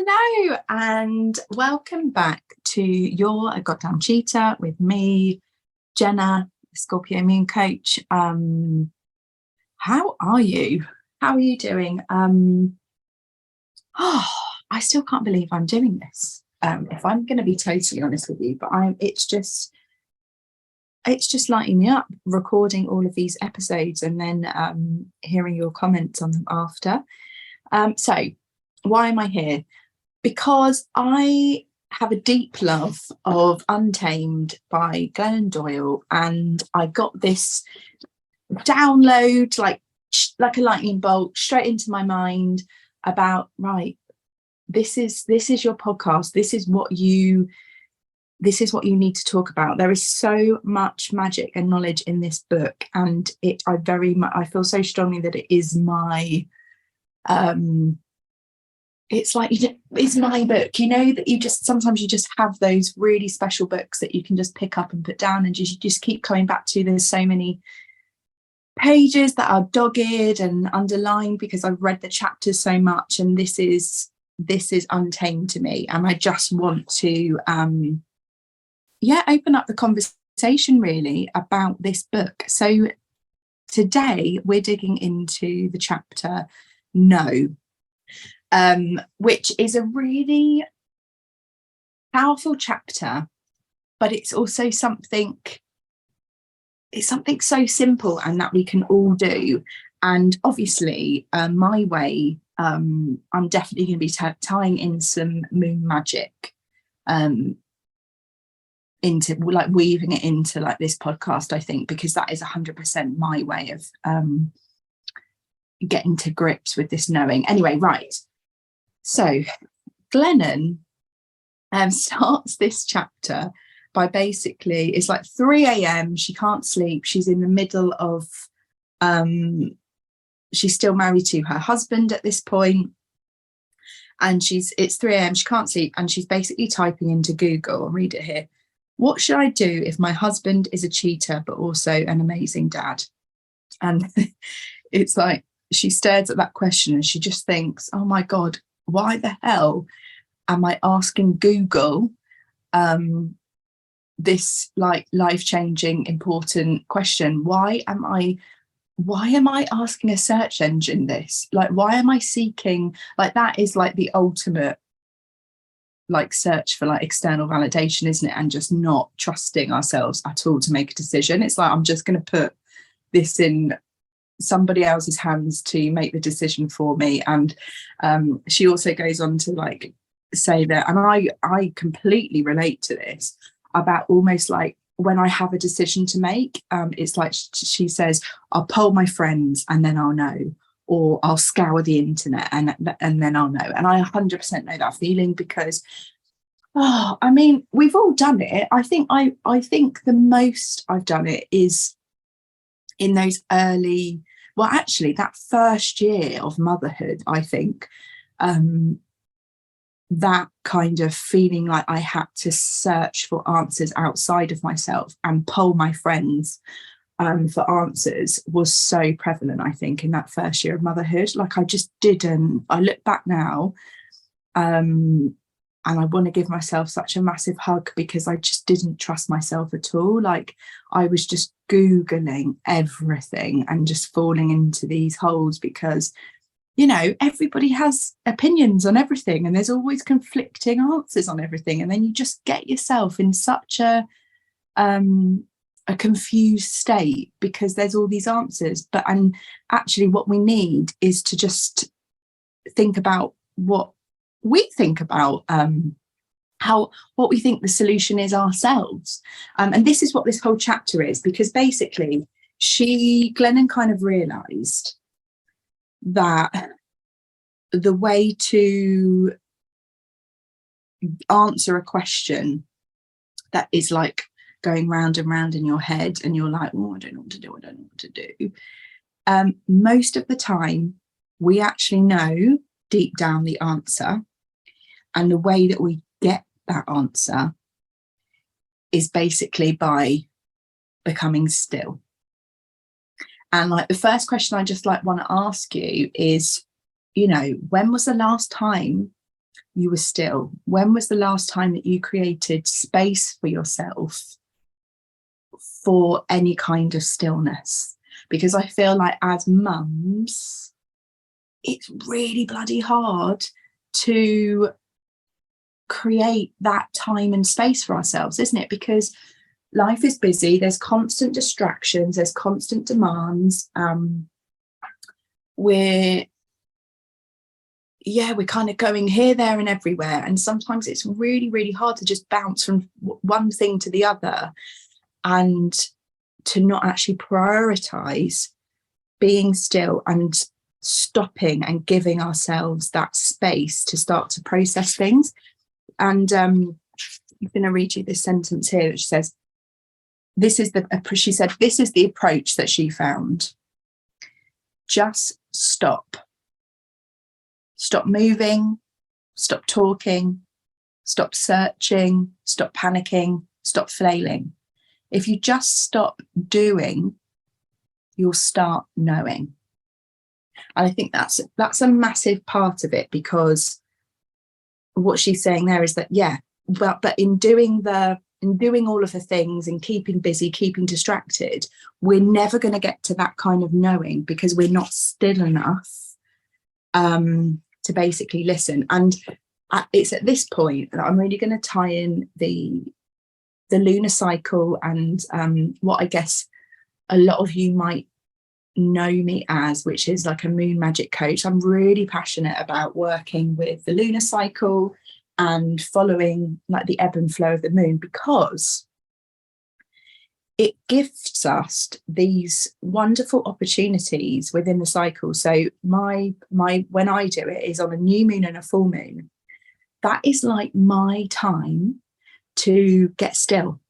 Hello and welcome back to You're a Goddamn Cheater with me, Jenna, the Scorpio Moon Coach. How are you? How are you doing? I still can't believe I'm doing this. If I'm going to be totally honest with you, but it's just lighting me up recording all of these episodes and then hearing your comments on them after. So why am I here? Because I have a deep love of Untamed by Glennon Doyle, and I got this download like a lightning bolt straight into my mind about, right, this is your podcast, this is what you need to talk about. There is so much magic and knowledge in this book, and I feel so strongly that it is my it's like it's my book, that you just sometimes have those really special books that you can just pick up and put down and just keep coming back to. There's so many pages that are dogged and underlined because I've read the chapters so much, and this is Untamed to me, and I just want to open up the conversation really about this book. So today we're digging into the chapter No, which is a really powerful chapter, but it's also something so simple and that we can all do. And obviously my way, I'm definitely going to be tying in some moon magic into, like, weaving it into like this podcast, I think, because that is 100% my way of getting to grips with this knowing. Anyway, right. So Glennon starts this chapter by basically, it's like 3 a.m. She can't sleep. She's in the middle of, she's still married to her husband at this point. And it's 3 a.m. She can't sleep. And she's basically typing into Google, I'll read it here. What should I do if my husband is a cheater, but also an amazing dad? And it's like, she stares at that question and she just thinks, oh my God, why the hell am I asking Google this like life-changing important question? Why am I asking a search engine this? Like, why am I seeking, like, that is like the ultimate like search for like external validation, isn't it? And just not trusting ourselves at all to make a decision. It's like, I'm just going to put this in somebody else's hands to make the decision for me. And she also goes on to like say that, and I completely relate to this, about almost like when I have a decision to make, it's like she says, I'll poll my friends and then I'll know, or I'll scour the internet and then I'll know. And I 100% know that feeling because I mean, we've all done it. I think the most I've done it is in those early, well, actually that first year of motherhood, I think, that kind of feeling like I had to search for answers outside of myself and poll my friends for answers was so prevalent, I think, in that first year of motherhood. Like, I just didn't, I look back now and I want to give myself such a massive hug because I just didn't trust myself at all. Like, I was just Googling everything and just falling into these holes because, everybody has opinions on everything and there's always conflicting answers on everything. And then you just get yourself in such a confused state because there's all these answers. And actually what we need is to just think about what we think about, what we think the solution is ourselves. And this is what this whole chapter is, because basically Glennon kind of realised that the way to answer a question that is like going round and round in your head and you're like, oh, I don't know what to do. Most of the time we actually know deep down the answer, and the way that we get that answer is basically by becoming still. And like the first question I just like want to ask you is, when was the last time you were still? When was the last time that you created space for yourself for any kind of stillness? Because I feel like as mums, it's really bloody hard to create that time and space for ourselves, isn't it? Because life is busy, there's constant distractions, there's constant demands. We're kind of going here, there and everywhere, and sometimes it's really, really hard to just bounce from one thing to the other and to not actually prioritize being still and stopping and giving ourselves that space to start to process things. And I'm going to read you this sentence here, which says, she said, this is the approach that she found. Just stop. Stop moving, stop talking, stop searching, stop panicking, stop flailing. If you just stop doing, you'll start knowing. And I think that's a massive part of it, because what she's saying there is that, but in doing all of the things and keeping busy, keeping distracted, we're never going to get to that kind of knowing, because we're not still enough to basically listen. And it's at this point that I'm really going to tie in the lunar cycle and what I guess a lot of you might know me as, which is like a moon magic coach. I'm really passionate about working with the lunar cycle and following like the ebb and flow of the moon, because it gifts us these wonderful opportunities within the cycle. So my when I do it is on a new moon and a full moon. That is like my time to get still.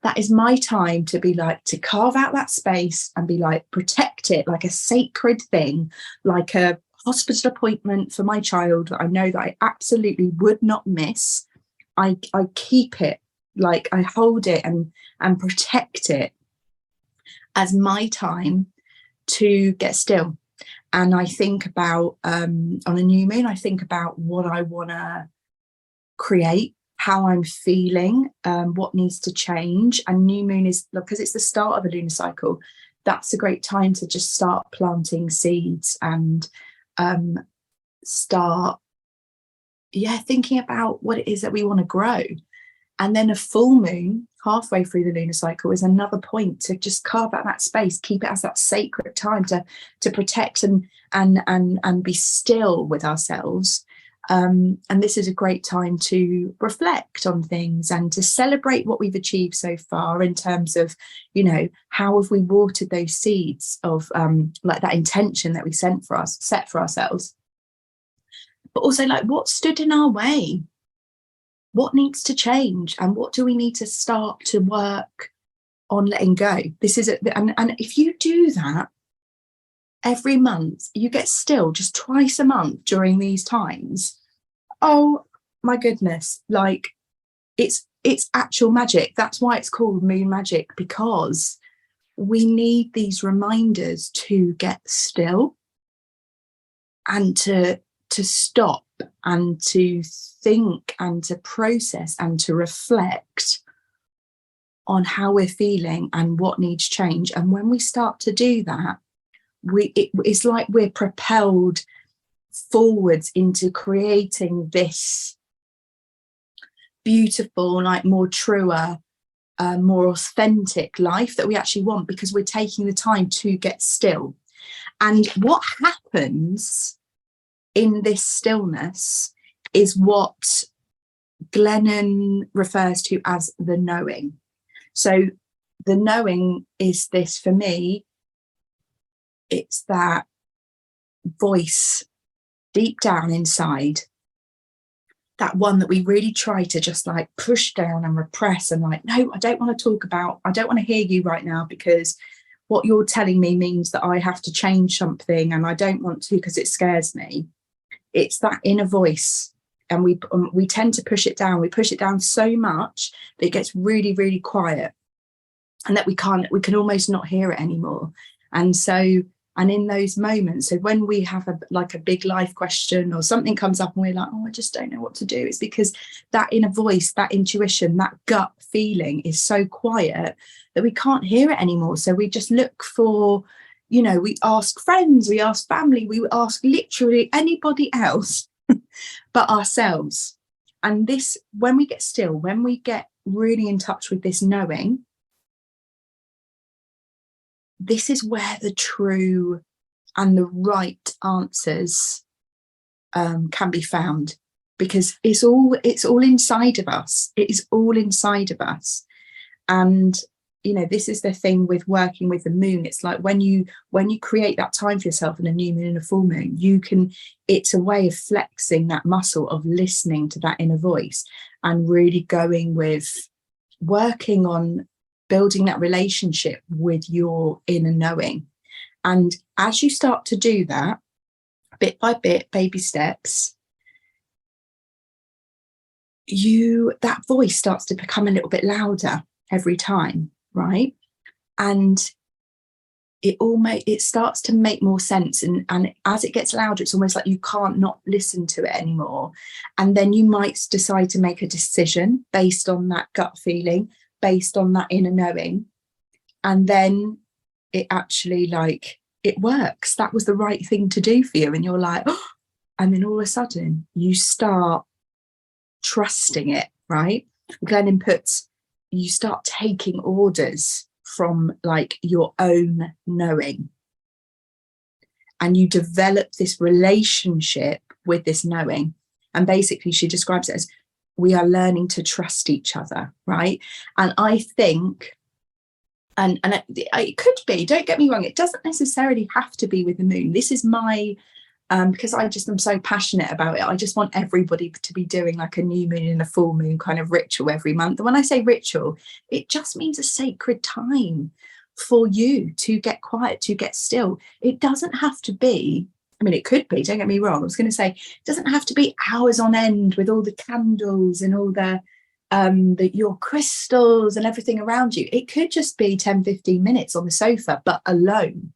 That is my time to be like, to carve out that space and be like, protect it like a sacred thing, like a hospital appointment for my child that I know that I absolutely would not miss. I keep it, like I hold it and protect it as my time to get still. And I think about on a new moon, I think about what I want to create, how I'm feeling, what needs to change. And new moon is, because it's the start of a lunar cycle, that's a great time to just start planting seeds and start thinking about what it is that we want to grow. And then a full moon halfway through the lunar cycle is another point to just carve out that space, keep it as that sacred time to protect and be still with ourselves. And this is a great time to reflect on things and to celebrate what we've achieved so far in terms of, how have we watered those seeds of like that intention that we set for ourselves. But also, like, what stood in our way? What needs to change, and what do we need to start to work on letting go? This is and if you do that every month, you get still just twice a month during these times. Oh my goodness, like it's actual magic. That's why it's called moon magic, because we need these reminders to get still and to stop and to think and to process and to reflect on how we're feeling and what needs change. And when we start to do that, it's like we're propelled forwards into creating this beautiful, like more truer, more authentic life that we actually want, because we're taking the time to get still. And what happens in this stillness is what Glennon refers to as the knowing. So the knowing is this, for me, it's that voice deep down inside, that one that we really try to just like push down and repress and like, no, I don't want to talk about, I don't want to hear you right now, because what you're telling me means that I have to change something and I don't want to because it scares me. It's that inner voice, and we tend to push it down. We push it down so much that it gets really, really quiet, and that we can almost not hear it anymore. And so And in those moments, so when we have a big life question or something comes up and we're like, oh, I just don't know what to do, it's because that inner voice, that intuition, that gut feeling is so quiet that we can't hear it anymore. So we just look for, we ask friends, we ask family, we ask literally anybody else but ourselves. And this, when we get still, when we get really in touch with this knowing, this is where the true and the right answers can be found, because it's all inside of us. It is all inside of us. And this is the thing with working with the moon. It's like when you create that time for yourself in a new moon and a full moon, it's a way of flexing that muscle of listening to that inner voice and really going with working on building that relationship with your inner knowing. And as you start to do that, bit by bit, baby steps, that voice starts to become a little bit louder every time, right? And it starts to make more sense. And as it gets louder, it's almost like you can't not listen to it anymore. And then you might decide to make a decision based on that gut feeling, based on that inner knowing. And then it actually it works. That was the right thing to do for you. And you're like, oh, and then all of a sudden you start trusting it, right? Glennon puts, you start taking orders from your own knowing, and you develop this relationship with this knowing. And basically she describes it as, we are learning to trust each other, right? And I think, and it could be, don't get me wrong, it doesn't necessarily have to be with the moon. This is my because I just am so passionate about it. I just want everybody to be doing a new moon and a full moon kind of ritual every month. And when I say ritual, it just means a sacred time for you to get quiet, to get still. It doesn't have to be, it could be, don't get me wrong. I was going to say, it doesn't have to be hours on end with all the candles and all your crystals and everything around you. It could just be 10-15 minutes on the sofa, but alone,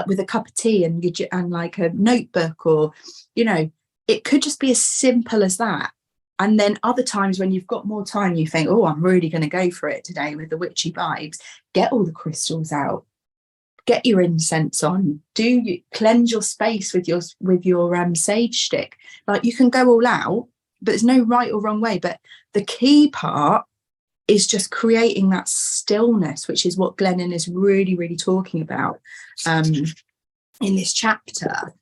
with a cup of tea and a notebook, or it could just be as simple as that. And then other times when you've got more time, you think, oh, I'm really going to go for it today with the witchy vibes. Get all the crystals out, get your incense on, cleanse your space with your sage stick. You can go all out, but there's no right or wrong way. But the key part is just creating that stillness, which is what Glennon is really, really talking about in this chapter.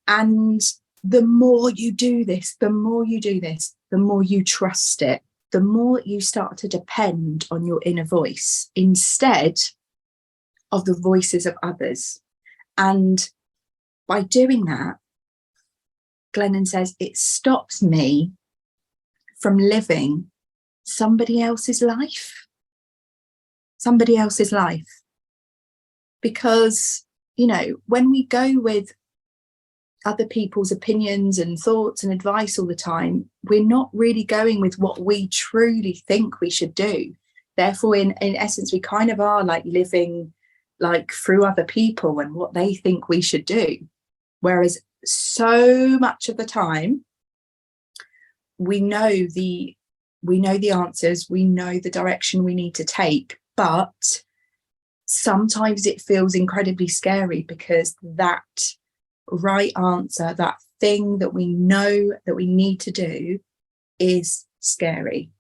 And the more you do this, the more you trust it, the more you start to depend on your inner voice instead of the voices of others. And by doing that, Glennon says, it stops me from living somebody else's life. Because, when we go with other people's opinions and thoughts and advice all the time, we're not really going with what we truly think we should do. Therefore, in essence, we kind of are living through other people and what they think we should do. Whereas so much of the time, we know the answers, we know the direction we need to take, but sometimes it feels incredibly scary because that right answer, that thing that we know that we need to do, is scary,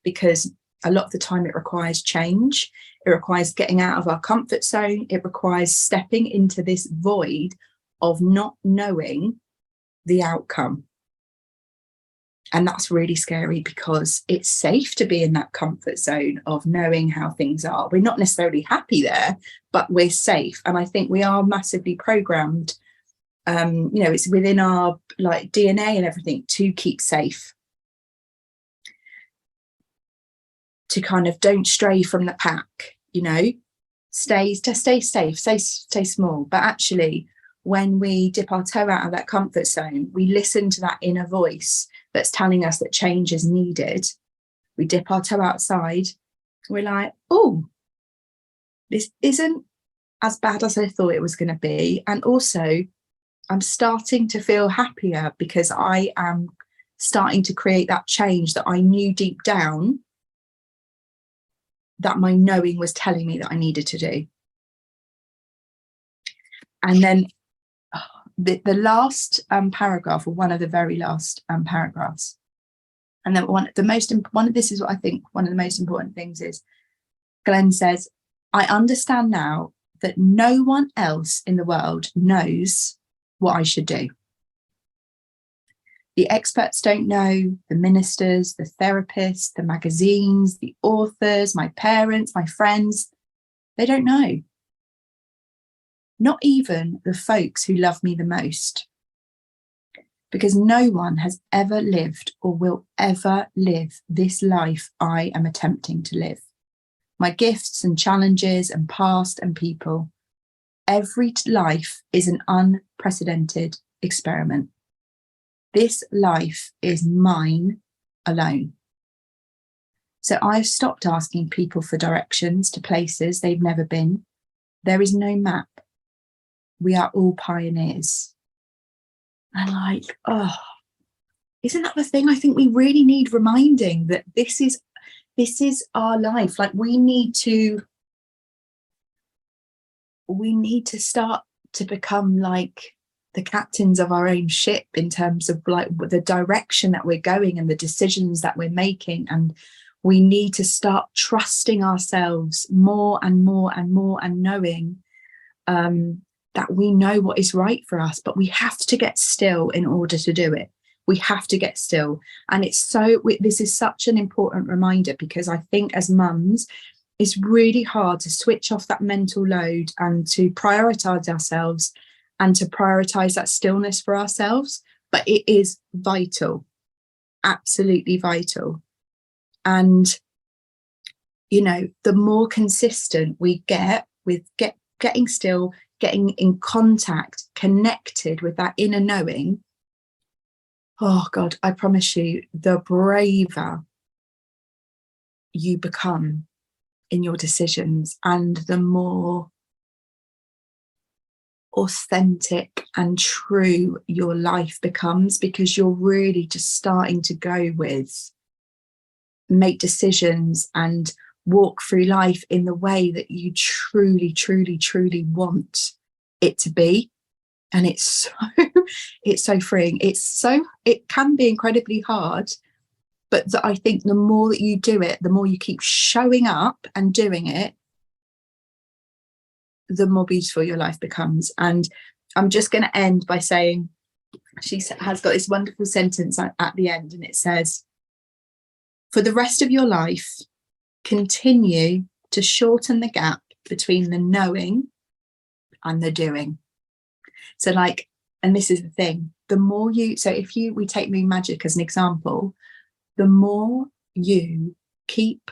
because a lot of the time it requires change, it requires getting out of our comfort zone, it requires stepping into this void of not knowing the outcome. And that's really scary, because it's safe to be in that comfort zone of knowing how things are. We're not necessarily happy there, but we're safe. And I think we are massively programmed. It's within our DNA and everything to keep safe, to kind of don't stray from the pack, stay safe, stay small. But actually, when we dip our toe out of that comfort zone, we listen to that inner voice that's telling us that change is needed. We dip our toe outside, we're like, oh, this isn't as bad as I thought it was going to be. And also, I'm starting to feel happier because I am starting to create that change that I knew deep down that my knowing was telling me that I needed to do. And then the last paragraph, or one of the very last paragraphs, and then this is what I think one of the most important things is, Glenn says, I understand now that no one else in the world knows what I should do. The experts don't know, the ministers, the therapists, the magazines, the authors, my parents, my friends, they don't know. Not even the folks who love me the most. Because no one has ever lived or will ever live this life I am attempting to live. My gifts and challenges and past and people. Every life is an unprecedented experiment. This life is mine alone. So I've stopped asking people for directions to places they've never been. There is no map. We are all pioneers. And like, oh, isn't that the thing? I think we really need reminding that this is our life. Like we need to start to become like the captains of our own ship in terms of like the direction that we're going and the decisions that we're making. And we need to start trusting ourselves more and more and more, and knowing that we know what is right for us, but we have to get still in order to do it. We have to get still. And this is such an important reminder, because I think as mums, it's really hard to switch off that mental load and to prioritize ourselves and to prioritize that stillness for ourselves. But it is vital, absolutely vital. And, you know, the more consistent we get with getting still, getting in contact, connected with that inner knowing, oh God, I promise you, the braver you become in your decisions, and the more authentic and true your life becomes, because you're really just starting to go with, make decisions and walk through life in the way that you truly, truly, truly want it to be. And it's so freeing. It can be incredibly hard, but I think the more that you do it, the more you keep showing up and doing it, the more beautiful your life becomes. And I'm just going to end by saying, she has got this wonderful sentence at the end, and it says, for the rest of your life, continue to shorten the gap between the knowing and the doing. So like, and this is the thing, the more we take Moon Magic as an example, the more you keep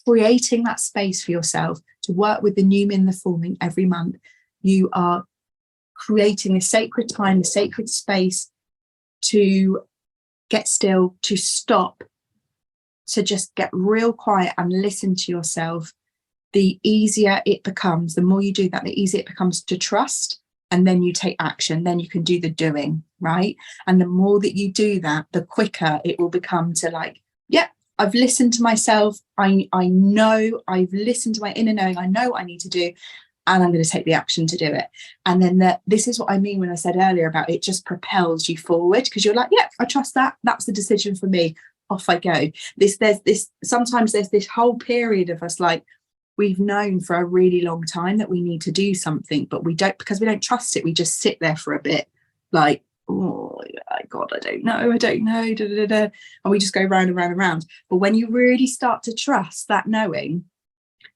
creating that space for yourself to work with the new moon, the full moon every month, you are creating a sacred time, a sacred space to get still, to stop, to just get real quiet and listen to yourself. The easier it becomes, the more you do that, the easier it becomes to trust. And then you take action, then you can do the doing, right? And the more that you do that, the quicker it will become to like, yeah, I've listened to myself. I know I've listened to my inner knowing. I know what I need to do, and I'm going to take the action to do it. And then this is what I mean when I said earlier about it just propels you forward, because you're like, yeah, I trust that. That's the decision for me. Off I go. Sometimes there's this whole period of us like, we've known for a really long time that we need to do something, but we don't, because we don't trust it. We just sit there for a bit like, oh God, I don't know, da, da, da. And we just go round and round and round. But when you really start to trust that knowing,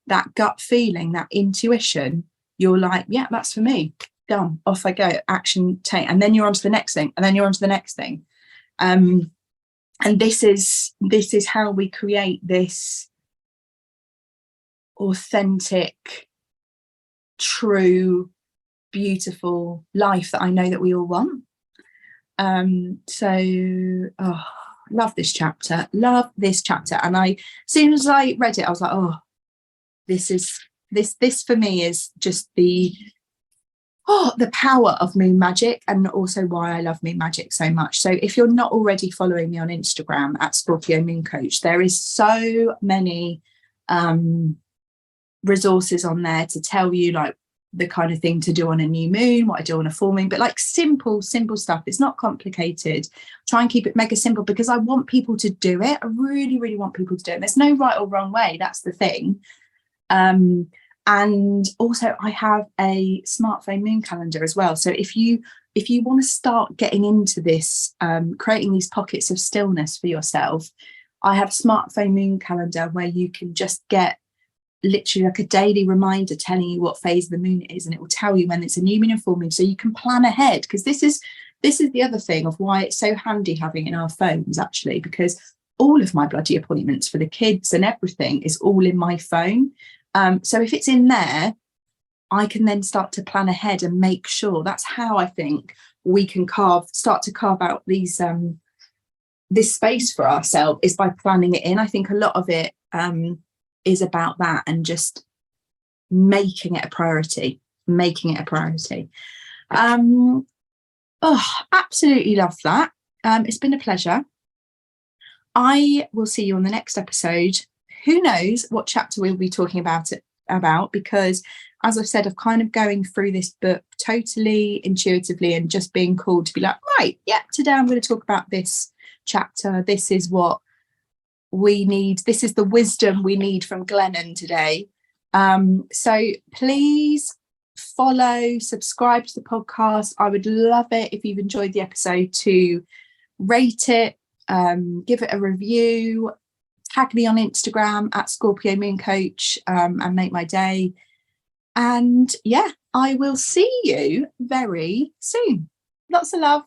that gut feeling, that intuition, you're like, yeah, that's for me. Done. Off I go. Action take. And then you're on to the next thing. And then you're on to the next thing. And this is how we create this authentic, true, beautiful life that I know that we all want. Love this chapter. And as soon as I read it, I was like, oh, this is This for me is just the power of moon magic, and also why I love moon magic so much. So if you're not already following me on Instagram at Scorpio Moon Coach, there is so many resources on there to tell you like the kind of thing to do on a new moon, what I do on a full moon, but like simple stuff. It's not complicated. Try and keep it mega simple, because I want people to do it. I really, really want people to do it. There's no right or wrong way. That's the thing. And also I have a smartphone moon calendar as well. So if you want to start getting into this, creating these pockets of stillness for yourself, I have a smartphone moon calendar where you can just get literally like a daily reminder telling you what phase of the moon it is, and it will tell you when it's a new moon and full moon, so you can plan ahead. Because this is the other thing of why it's so handy having it in our phones, actually, because all of my bloody appointments for the kids and everything is all in my phone. So if it's in there, I can then start to plan ahead and make sure. That's how I think we can start to carve out these this space for ourselves, is by planning it in. I think a lot of it is about that, and just making it a priority. Absolutely love that. It's been a pleasure. I will see you on the next episode. Who knows what chapter we'll be talking about, because as I've said, of kind of going through this book totally intuitively and just being called to be like, right, yeah, today I'm going to talk about this chapter. This is what we need. This is the wisdom we need from Glennon today. So please follow, subscribe to the podcast. I would love it if you've enjoyed the episode to rate it, give it a review, tag me on Instagram at Scorpio Moon Coach, and make my day. And yeah, I will see you very soon. Lots of love.